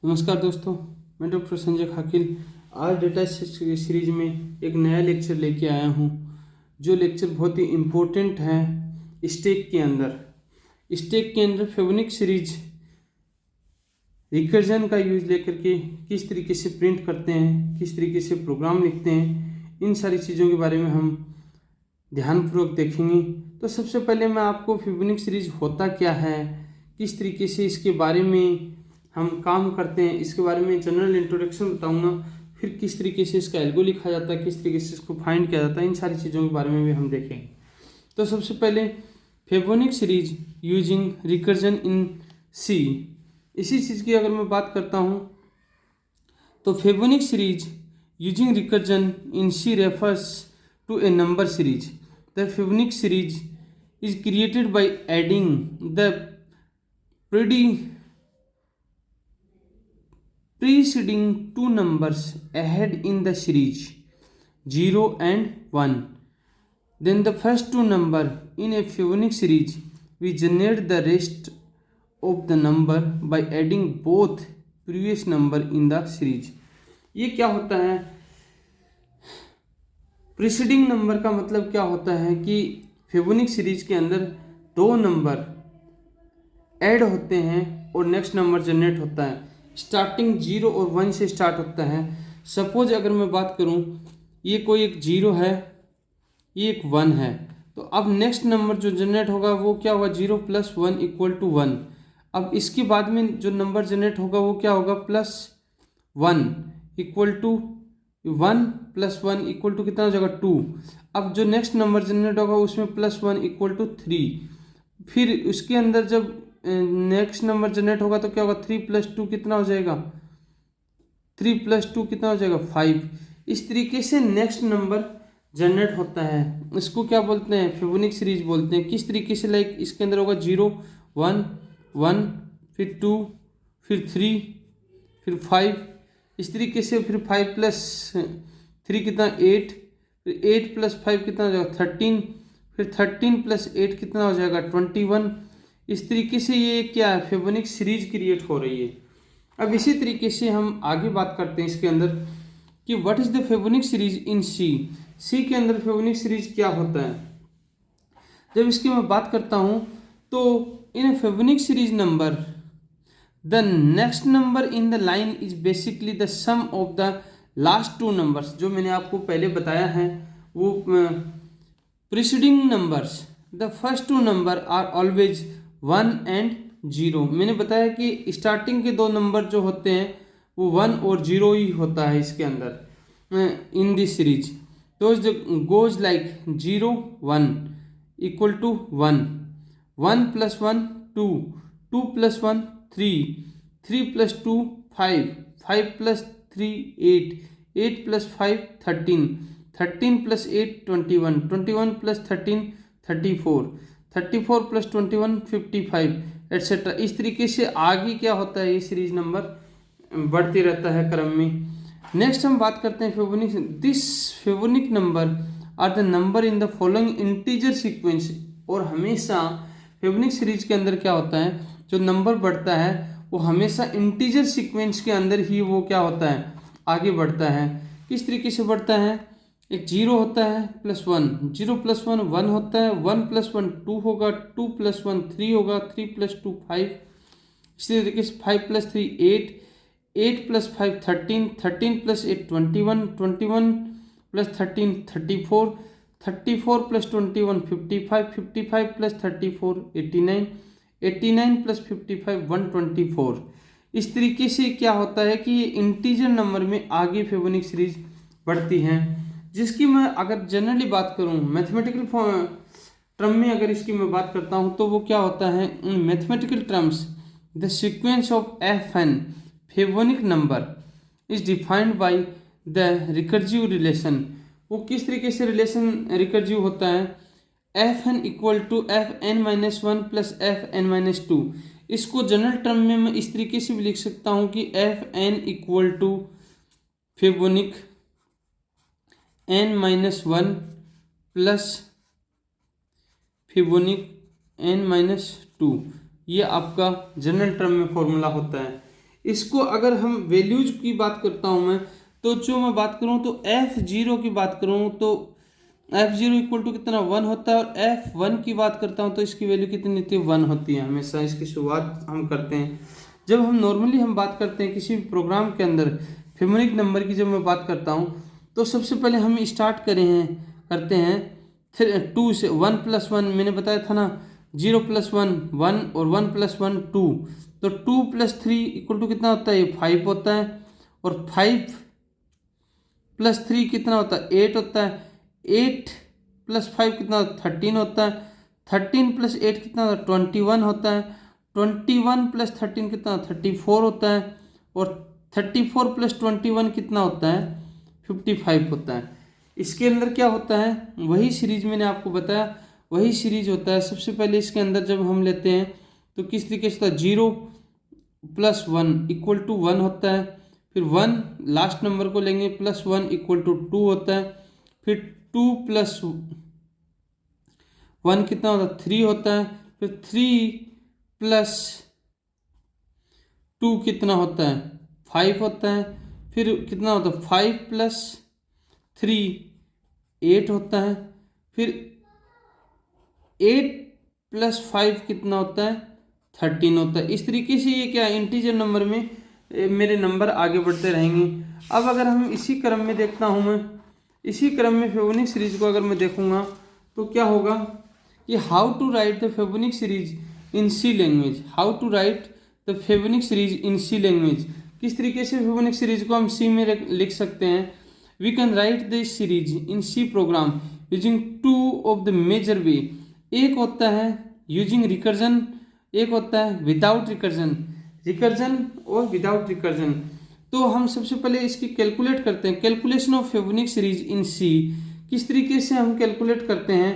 नमस्कार दोस्तों, मैं डॉक्टर संजय खाकिल आज डेटा सीरीज में एक नया लेक्चर लेके आया हूँ। जो लेक्चर बहुत ही इम्पोर्टेंट है स्टैक के अंदर फेवोनिक सीरीज रिकर्जन का यूज लेकर के किस तरीके से प्रिंट करते हैं, किस तरीके से प्रोग्राम लिखते हैं, इन सारी चीज़ों के बारे में हम ध्यानपूर्वक देखेंगे। तो सबसे पहले मैं आपको फेवोनिक सीरीज होता क्या है, किस तरीके से इसके बारे में हम काम करते हैं, इसके बारे में जनरल इंट्रोडक्शन बताऊंगा। फिर किस तरीके से इसका एल्गो लिखा जाता है, किस तरीके से इसको फाइंड किया जाता है, इन सारी चीज़ों के बारे में भी हम देखेंगे। तो सबसे पहले Fibonacci series using recursion in C, इसी चीज़ की अगर मैं बात करता हूँ तो Fibonacci series using recursion in C refers to a number series. The Fibonacci series is created by adding the preceding two numbers ahead in the series 0 and 1. Then the first two number in a Phoenix series, we generate the rest of the number by adding both previous number in the series. ये क्या होता है? Preceding number का मतलब क्या होता है कि फेवोनिक सीरीज के अंदर दो नंबर ऐड होते हैं और नेक्स्ट नंबर जनरेट होता है। स्टार्टिंग 0 और 1 से स्टार्ट होता है। सपोज अगर मैं बात करूं, ये कोई एक 0 है, ये एक 1 है, तो अब नेक्स्ट नंबर जो जनरेट होगा वो क्या होगा? 0 + 1 = 1। अब इसके बाद में जो नंबर जनरेट होगा वो क्या होगा? +1 = 1 + 1 = कितना हो जाएगा? 2। अब जो नेक्स्ट नंबर जनरेट होगा उसमें +1 = 3। फिर उसके अंदर जब नेक्स्ट नंबर जनरेट होगा तो क्या होगा? 3 + 2 कितना हो जाएगा? 3 + 2 कितना हो जाएगा? 5। इस तरीके से नेक्स्ट नंबर जनरेट होता है। इसको क्या बोलते हैं? फेवोनिक सीरीज बोलते हैं। किस तरीके से? लाइक इसके अंदर होगा 0 1 1, फिर 2, फिर 3, फिर 5, इस तरीके से। फिर 5 + 3 कितना? 8, फिर 8 + 5 कितना हो जाएगा? 13, फिर 13 + 8 कितना हो जाएगा? 21। इस तरीके से ये क्या है? फेवोनिक सीरीज क्रिएट हो रही है। अब इसी तरीके से हम आगे बात करते हैं इसके अंदर कि what is the Fibonacci series in C. C के अंदर फेवोनिक सीरीज क्या होता है? जब इसकी मैं बात करता हूं तो in Fibonacci series number the next number in the line is basically the sum of the last two numbers. जो मैंने आपको पहले बताया है वो preceding numbers, the first two number are always 1 and 0। मैंने बताया कि स्टार्टिंग के दो नंबर जो होते हैं वो 1 और 0 ही होता है इसके अंदर इन दिस सीरीज। तो गोज लाइक 0 1 = 1, 1 + 1 2, 2 + 1 3, 3 + 2 5, 5 + 3 8, 8 + 5 13, 13 + 8 21, 21 + 13 34, 34 + 21 55 एट्सेट्रा। इस तरीके से आगे क्या होता है? ये सीरीज नंबर बढ़ते रहता है क्रम में। नेक्स्ट हम बात करते हैं Fibonacci. This Fibonacci number are the number in the following integer sequence. और हमेशा फेवोनिक सीरीज के अंदर क्या होता है? जो नंबर बढ़ता है वो हमेशा इंटीजर सीक्वेंस के अंदर ही वो क्या होता है? आगे बढ़ता है। किस तरीके से बढ़ता है? एक 0 होता है +1, 0 + 1 1 होता है, 1 + 1 2 होगा, 2 + 1 3 होगा, 3 + 2 5, इसी तरीके से 5 + 3 8, 8 + 5 13, 13 + 8 21, 21 + 13 34, 34 + 21 55, 55 + 34 89, 89 + 55 124। इस तरीके से क्या होता है कि ये इंटीजर नंबर में आगे फेवोनिक सीरीज बढ़ती हैं। जिसकी मैं अगर जनरली बात करूं मैथमेटिकल टर्म में, अगर इसकी मैं बात करता हूं तो वो क्या होता है? In mathematical terms the sequence of FN Fibonacci number is defined by the recursive relation. वो किस तरीके से रिलेशन रिकर्सिव होता है? FN = FN - 1 + FN - 2। इसको जनरल टर्म में मैं इस तरीके से भी लिख सकता हूं कि FN = फेवोनिक n-1 प्लस फेवोनिक n-2। ये आपका जनरल टर्म में फॉर्मूला होता है। इसको अगर हम वैल्यूज की बात करता हूँ मैं, तो जो मैं बात करूँ तो F0 की बात करूँ तो F0 इक्वल टू कितना 1 होता है, और F1 की बात करता हूँ तो इसकी वैल्यू कितनी होती है 1 होती है। हमेशा इसकी शुरुआत हम करते हैं जब हम नॉर्मली हम बात करते हैं किसी भी प्रोग्राम के अंदर फिमोनिक नंबर की। जब मैं बात करता हूँ तो सबसे पहले हम स्टार्ट करते हैं 2 से। 1 + 1 मैंने बताया था ना, 0 + 1 1 और 1 + 1 2, तो 2 + 3 इक्वल टू कितना होता है 5 होता है, और 5 + 3 कितना होता है 8 होता है, 8 + 5 कितना 13 होता है, 13 + 8 कितना होता है 21 होता है, 21 + 13 कितना 34 होता है, और 34 + 21 कितना होता है 55 होता है। इसके अंदर क्या होता है, वही सीरीज मैंने आपको बताया, वही सीरीज होता है। सबसे पहले इसके अंदर जब हम लेते हैं तो किस तरीके से होता है 0 + 1 इक्वल टू 1 होता है, फिर 1 लास्ट नंबर को लेंगे +1 इक्वल टू 2 होता है, फिर 2 + 1 कितना होता है 3 होता है, फिर 3 + 2 कितना होता है 5 होता है, फिर कितना होता है 5 + 3 8 होता है, फिर 8 + 5 कितना होता है 13 होता है। इस तरीके से ये क्या इंटीजर नंबर में मेरे नंबर आगे बढ़ते रहेंगे। अब अगर हम इसी क्रम में देखता हूँ मैं, इसी क्रम में फिबोनिक सीरीज को अगर मैं देखूँगा तो क्या होगा कि how to write the Fibonacci series in C language. How to write the Fibonacci series in C language, किस तरीके से फिबोनिक सीरीज को हम सी में लिख सकते हैं। We can write this series in C program using 2 of the major way. एक होता है यूजिंग रिकर्जन, एक होता है विदाउट रिकर्जन, रिकर्जन और विदाउट रिकर्जन। तो हम सबसे पहले इसकी कैलकुलेट करते हैं, calculation of Fibonacci series in C. किस तरीके से हम कैलकुलेट करते हैं,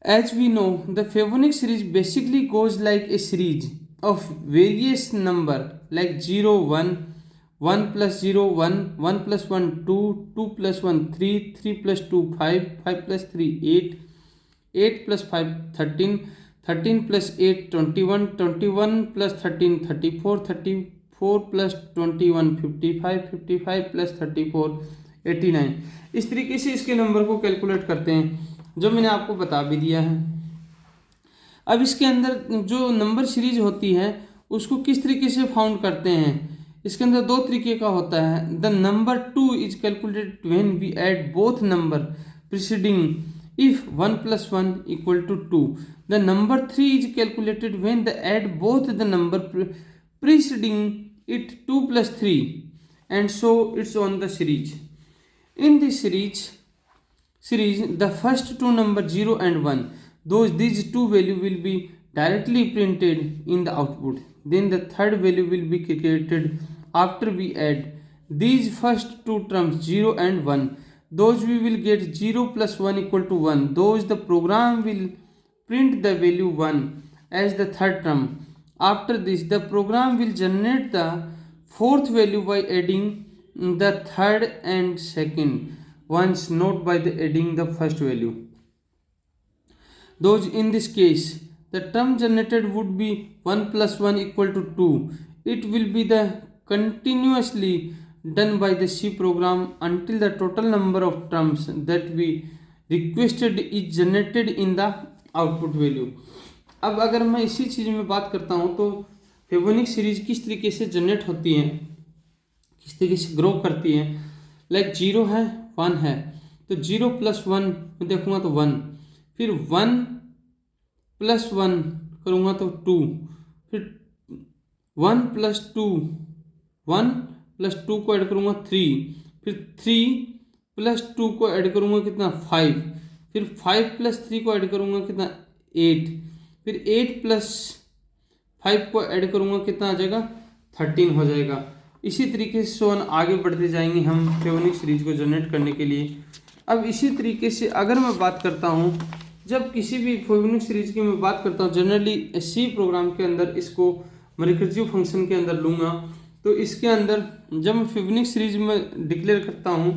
as we know the Fibonacci series basically goes like a series of various number like 0 1 1 + 0 1 1 + 1 2 2 + 1 3 3 + 2 5 5 + 3 8 8 + 5 13 13 + 8 21 21 + 13 34 34 + 21 55 55 + 34 89। इस तरीके से इसके नंबर को कैलकुलेट करते हैं, जो मैंने आपको बता भी दिया है। अब इसके अंदर जो नंबर सीरीज होती है उसको किस तरीके से फाउंड करते हैं, इसके अंदर दो तरीके का होता है। The number 2 is calculated when we add both number preceding if 1 + 1 equal to 2। The number 3 is calculated when the add both the number preceding it 2 + 3 and so it's on the series. In this series the first two numbers 0 and 1, these two value will be directly printed in the output. Then the third value will be created after we add these first two terms 0 and 1. Those we will get 0 + 1 equal to 1. Those the program will print the value 1 as the third term. After this the program will generate the fourth value by adding the third and second ones, not by the adding the first value. Those in this case the term generated would be 1 + 1 equal to 2. It will be the continuously done by the C program until the total number of terms that we requested is generated in the output value. अब अगर मैं इसी चीज़ में बात करता हूँ तो Fibonacci series किस तरीके से जनरेट होती है, किस तरीके से ग्रो करती है। लाइक 0 है 1 है, तो 0 + 1 में देखूंगा तो 1, फिर 1 + 1 करूँगा तो 2, फिर 1 + 2 1 + 2 को ऐड करूँगा 3, फिर 3 + 2 को ऐड करूँगा कितना 5, फिर 5 + 3 को ऐड करूँगा कितना 8, फिर 8 + 5 को ऐड करूँगा कितना आ जाएगा 13 हो जाएगा। इसी तरीके से सोन आगे बढ़ते जाएंगे हम फिबोनिक सीरीज को जनरेट करने के लिए। अब इसी तरीके से अगर मैं बात करता हूँ, जब किसी भी फिबोनिक सीरीज की मैं बात करता हूँ जनरली सी प्रोग्राम के अंदर इसको मैं रिकर्सिव फंक्शन के अंदर लूँगा, तो इसके अंदर जब मैं फिबोनिक सीरीज में डिक्लेयर करता हूँ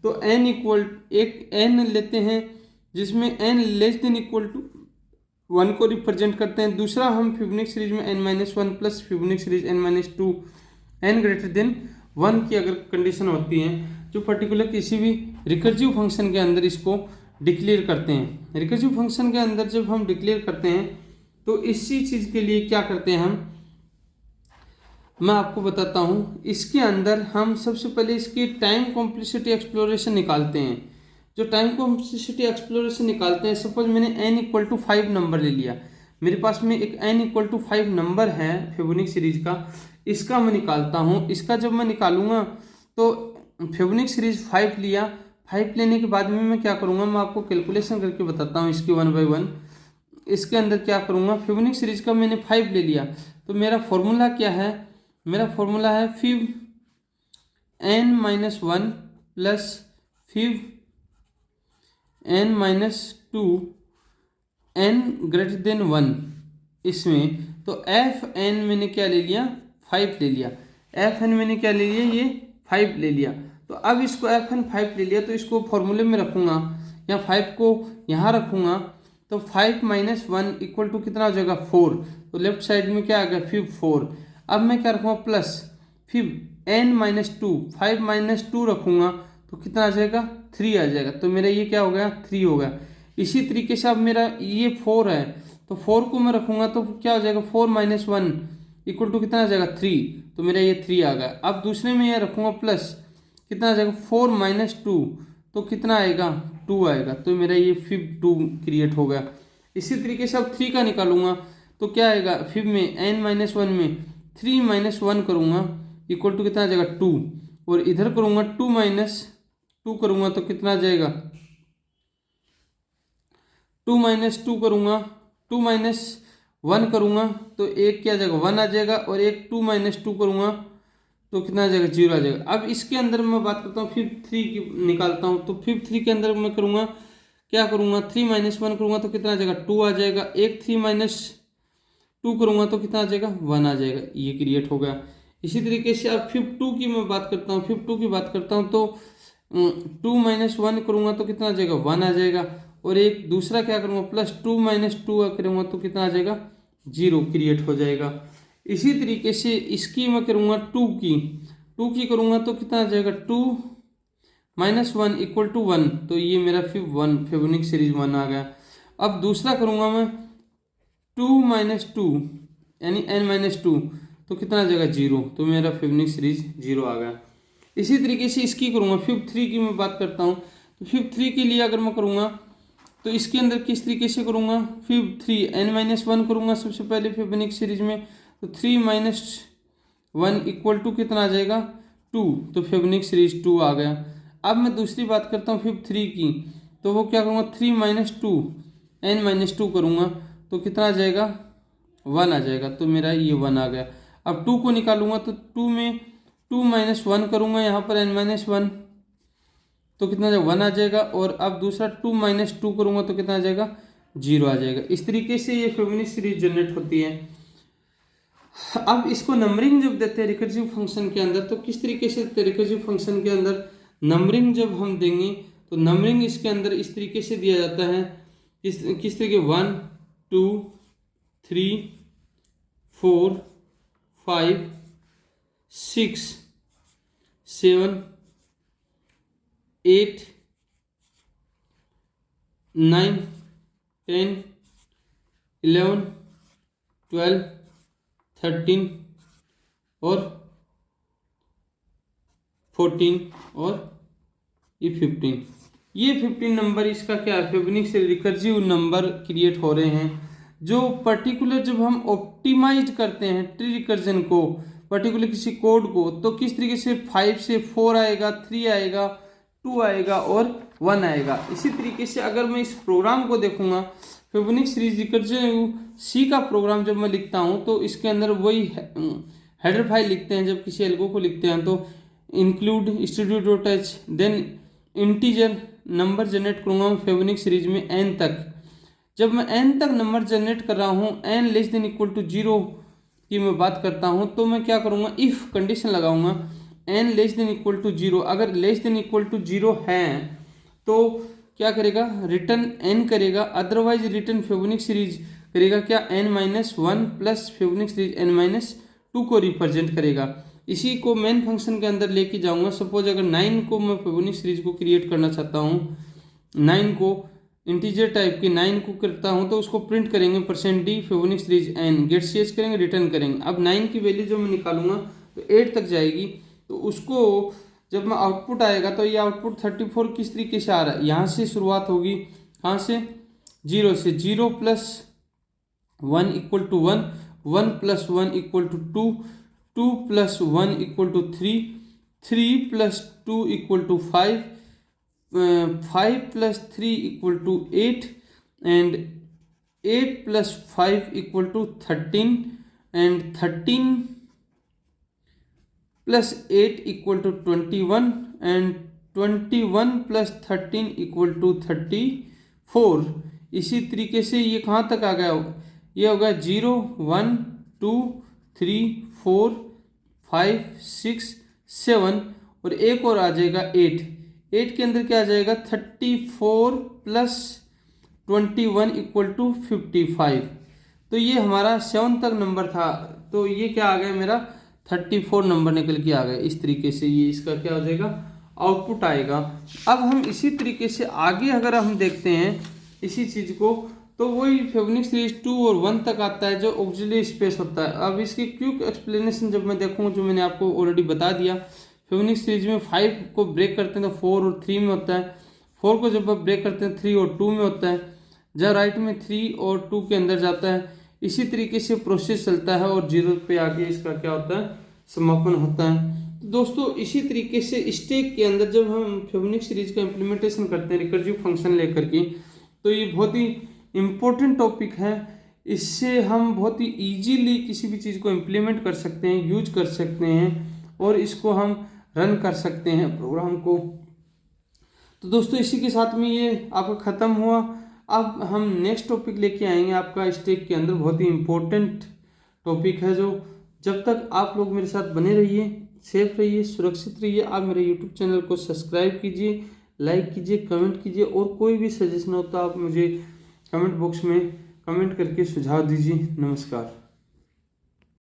तो n इक्वल एक n लेते हैं जिसमें n <= 1 को रिप्रेजेंट करते हैं। दूसरा हम फिबोनिक सीरीज में n-1 plus Fibonacci series n-2 n greater than 1 की अगर कंडीशन होती है, जो पर्टिकुलर किसी भी रिकर्सिव फंक्शन के अंदर इसको डिक्लेयर करते हैं। रिकर्सिव फंक्शन के अंदर जब हम डिक्लेयर करते हैं तो इसी चीज़ के लिए क्या करते हैं मैं आपको बताता हूँ। इसके अंदर हम सबसे पहले इसकी टाइम कॉम्प्लेक्सिटी एक्सप्लोरेशन निकालते हैं। जो टाइम कॉम्प्लेक्सिटी एक्सप्लोरेशन निकालते हैं, सपोज मैंने n=5 नंबर ले लिया, मेरे पास में एक n=5 नंबर है फिबोनिक सीरीज का, इसका मैं निकालता हूँ। इसका जब मैं निकालूंगा तो फिबोनिक सीरीज 5 लिया, 5 लेने के बाद में मैं क्या करूँगा, मैं आपको कैलकुलेशन करके बताता हूँ इसकी 1 बाय 1। इसके अंदर क्या करूँगा, फिबोनिक सीरीज का मैंने 5 ले लिया, तो मेरा फॉर्मूला क्या है, मेरा फॉर्मूला है fib n-1 plus fib n-2 n greater than 1 इसमें। तो एफ एन मैंने क्या ले लिया, 5 ले लिया। एफ एन मैंने क्या ले लिया, ये 5 ले लिया। तो अब इसको एफ एन 5 ले लिया, तो इसको फॉर्मूले में रखूंगा, या 5 को यहाँ रखूंगा, तो 5 - 1 इक्वल टू कितना हो जाएगा, 4। तो लेफ्ट साइड में क्या आ गया, फिब 4। अब मैं क्या रखूँगा, प्लस फिर n-2, 5 - 2 रखूँगा तो कितना आ जाएगा, 3 आ जाएगा। तो मेरा ये क्या हो गया, 3 हो गया। इसी तरीके से अब मेरा ये 4 है, तो 4 को मैं रखूँगा तो क्या हो जाएगा, 4 - 1 इक्वल टू कितना आ जाएगा, 3। तो मेरा ये 3 आ गया। अब दूसरे में ये रखूँगा प्लस, कितना आ जाएगा, 4 - 2 तो कितना आएगा, 2 आएगा। तो मेरा ये फिब 2 क्रिएट हो गया। इसी तरीके से अब 3 का निकालूंगा तो क्या आएगा, फिब में n-1 में 3 - 1 करूँगा इक्वल टू कितना आ जाएगा, 2। और इधर करूँगा 2 - 2 करूँगा तो कितना आ जाएगा, 2 - 2 करूँगा, 2 - 1 करूँगा तो एक क्या आ जाएगा, 1 आ जाएगा। और एक 2 - 2 करूँगा तो कितना आ जाएगा, 0 आ जाएगा। अब इसके अंदर मैं बात करता हूँ फिब 3 की निकालता हूँ। तो फिब 3 के अंदर मैं करूँगा, क्या करूँगा, 3 - 1 करूँगा तो कितना आ जाएगा, 2 आ जाएगा। एक 3 - 2 करूँगा तो कितना आ जाएगा, 1 आ जाएगा। ये क्रिएट हो गया। इसी तरीके से अब फिब 2 की मैं बात करता हूँ, फिब 2 की बात करता हूँ तो 2 - 1 करूँगा तो कितना आ जाएगा, 1 आ जाएगा। और एक दूसरा क्या करूँगा, प्लस 2 - 2 करूँगा तो कितना आ जाएगा, 0 क्रिएट हो जाएगा। इसी तरीके से इसकी मैं करूँगा 2 की करूँगा तो कितना आ जाएगा, 2 - 1 इक्वल टू 1। तो ये मेरा फिब 1 फिबोनिक सीरीज 1 आ गया। अब दूसरा करूँगा मैं 2 - 2 यानी n-2 तो कितना आ जाएगा, 0। तो मेरा फिबोनिक सीरीज 0 आ गया। इसी तरीके से इसकी करूँगा, फिब 3 की मैं बात करता हूँ। तो फिब 3 के लिए अगर मैं करूँगा तो इसके अंदर किस तरीके से करूँगा, फिब 3 n-1 करूँगा सबसे पहले फिबोनिक सीरीज में, तो 3 - 1 इक्वल टू कितना आ जाएगा, 2। तो फिबोनिक सीरीज 2 आ गया। अब मैं दूसरी बात करता हूँ फिब 3 की, तो वो क्या करूँगा, 3 - 2 n-2 करूँगा तो कितना आ जाएगा, 1 आ जाएगा। तो मेरा ये 1 आ गया। अब 2 को निकालूंगा तो 2 में 2 - 1 करूँगा यहाँ पर n-1 तो कितना आ जाएगा, 1 आ जाएगा। और अब दूसरा 2 - 2 करूँगा तो कितना आ जाएगा, 0 आ जाएगा। इस तरीके से ये फिबोनिक सीरीज जनरेट होती है। अब इसको नंबरिंग जब देते हैं रिकर्सिव फंक्शन के अंदर, तो किस तरीके से रिकर्सिव फंक्शन के अंदर नंबरिंग जब हम देंगे तो नंबरिंग इसके अंदर इस तरीके से दिया जाता है, किस तरीके 1 2 3 4 5 6 7 8 9 10 11 12 13 और 14 और ये 15। ये 15 नंबर इसका क्या है, फिबोनिक से रिकर्सिव नंबर क्रिएट हो रहे हैं। जो पर्टिकुलर जब हम ऑप्टिमाइज करते हैं ट्री रिकर्जन को, पर्टिकुलर किसी कोड को, तो किस तरीके से 5 से 4 आएगा, 3 आएगा, 2 आएगा और 1 आएगा। इसी तरीके से अगर मैं इस प्रोग्राम को देखूंगा, फिबोनिक सीरीज रिकर्जन सी का प्रोग्राम जब मैं लिखता हूँ तो इसके अंदर वही हेडर फाइल लिखते हैं। जब किसी एल्गो को लिखते हैं तो include studio.h then integer number generate करूँगा फिबोनिक सीरीज में n तक। जब मैं n तक नंबर जनरेट कर रहा हूँ, n less than equal to 0 की मैं बात करता हूँ, तो मैं क्या करूँगा, इफ़ कंडीशन लगाऊंगा n less than equal to 0। अगर लेस देन इक्वल टू 0 है तो क्या करेगा, रिटर्न n करेगा, अदरवाइज रिटर्न फिबोनिक सीरीज करेगा क्या, n-1 plus Fibonacci series n-2 को रिप्रेजेंट करेगा। इसी को मेन फंक्शन के अंदर लेके जाऊंगा। सपोज अगर 9 को मैं फिबोनाची सीरीज को क्रिएट करना चाहता हूँ, 9 को इंटीजर टाइप के 9 को करता हूँ तो उसको प्रिंट करेंगे %d Fibonacci series n, get ch करेंगे, रिटर्न करेंगे। अब 9 की वैल्यू जो मैं निकालूंगा तो 8 तक जाएगी, तो उसको जब मैं आउटपुट आएगा तो ये आउटपुट 34 किस तरीके से आ रहा है, यहाँ से शुरुआत होगी, कहाँ से, 0 से। 0 + 1 = 1, 1 + 1 = 2, 2 + 1 = 3, 3 + 2 = 5, 5 + 3 = 8, and 8 + 5 = 13, and 13 + 8 = 21, and 21 + 13 = 34। इसी तरीके से ये कहाँ तक आ गया, ये होगा 0, 1, 2, 3, 4, 5, 6, 7, और एक और आ जाएगा 8। 8 के अंदर क्या आ जाएगा, 34 + 21 = 55। तो ये हमारा 7 तक नंबर था, तो ये क्या आ गया, मेरा 34 नंबर निकल के आ गया। इस तरीके से ये इसका क्या हो जाएगा, आउटपुट आएगा। अब हम इसी तरीके से आगे अगर हम देखते हैं इसी चीज़ को, तो वही फिबोनाची सीरीज 2 और 1 तक आता है जो ऑक्सिलरी स्पेस होता है। अब इसकी क्विक एक्सप्लेनेशन जब मैं देखूँ, जो मैंने आपको ऑलरेडी बता दिया, फिबोनाची सीरीज में 5 को ब्रेक करते हैं तो 4 और 3 में होता है, 4 को जब आप ब्रेक करते हैं 3 और 2 में होता है, जब राइट में 3 और 2 के अंदर जाता है। इसी तरीके से प्रोसेस चलता है और 0 पे आके इसका क्या होता है, समापन होता है। तो दोस्तों इसी तरीके से स्टेक के अंदर जब हम फिबोनाची सीरीज का इम्प्लीमेंटेशन करते हैं रिकर्सिव फंक्शन लेकर के, तो ये बहुत ही इम्पोर्टेंट टॉपिक है। इससे हम बहुत ही ईजीली किसी भी चीज़ को इम्प्लीमेंट कर सकते हैं, यूज कर सकते हैं, और इसको हम रन कर सकते हैं प्रोग्राम को। तो दोस्तों इसी के साथ में ये आपका ख़त्म हुआ। अब हम नेक्स्ट टॉपिक लेके आएंगे आपका स्टेक के अंदर, बहुत ही इम्पोर्टेंट टॉपिक है, जो जब तक आप लोग मेरे साथ बने रहिए, सेफ रहिए, सुरक्षित रहिए। आप मेरे यूट्यूब चैनल को सब्सक्राइब कीजिए, लाइक कीजिए, कमेंट कीजिए, और कोई भी सजेशन हो तो आप मुझे कमेंट बॉक्स में कमेंट करके सुझाव दीजिए। नमस्कार।